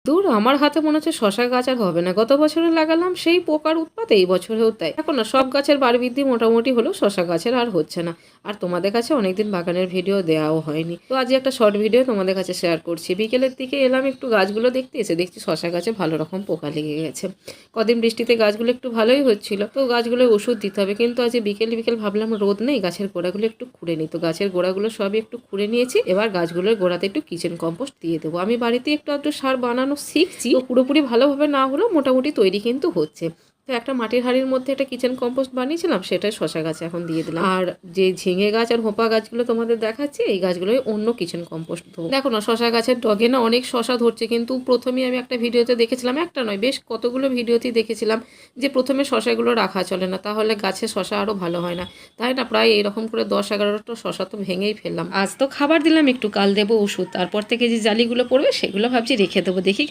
দূর আমার হাতে মনে হচ্ছে শশা গাছ আর হবে না। গত বছরে লাগালাম সেই পোকার উৎপাত, এই বছরেও তাই। এখন না সব গাছের বাড় বৃদ্ধি মোটামুটি হলেও শশা গাছের আর হচ্ছে না। আর তোমাদের কাছে অনেকদিন বাগানের ভিডিও দেওয়াও হয়নি, তো আজ একটা শর্ট ভিডিও তোমাদের কাছে শেয়ার করছি। বিকেলের দিকে এলাম একটু গাছগুলো দেখতে, এসে দেখছি শশা গাছে ভালো রকম পোকা লেগে গেছে। কদিন বৃষ্টিতে গাছগুলো একটু ভালোই হচ্ছিল, তো গাছগুলো ওষুধ দিতে হবে। কিন্তু আজ বিকেল বিকেল ভাবলাম রোদ নেই, গাছের গোড়াগুলো একটু খুঁড়ে নিই। তো গাছের গোড়াগুলো সবই একটু খুঁড়ে নিয়েছি, এবার গাছগুলোর গোড়াতে একটু কিচেন কম্পোস্ট দিয়ে দেবো। আমি বাড়িতে একটু আধটু সার বানানো শিখছি, তো পুরোপুরি ভালোভাবে না হলেও মোটামুটি তৈরি কিন্তু হচ্ছে। তো একটা মাটির হাঁড়ির মধ্যে একটা কিচেন কম্পোস্ট বানিয়েছিলাম, সেটাই শশা গাছে এখন দিয়ে দিলাম। আর যে ঝিঙে গাছ আর হোপা গাছগুলো তোমাদের দেখাচ্ছি, এই গাছগুলোই অন্য কিচেন কম্পোস্ট দেবো। দেখো না শশা গাছের ডগে না অনেক শশা ধরছে, কিন্তু প্রথমেই আমি একটা ভিডিওতে দেখেছিলাম, একটা নয় বেশ কতগুলো ভিডিওতেই দেখেছিলাম যে প্রথমে শশাগুলো রাখা চলে না, তাহলে গাছে শশা আরও ভালো হয় না। তাই না প্রায় এরকম করে 10-11টা শশা তো ভেঙেই ফেললাম। আজ তো খাবার দিলাম একটু, কাল দেবো ওষুধ, তারপর থেকে যে জালিগুলো পড়বে সেগুলো ভাবছি রেখে দেবো, দেখি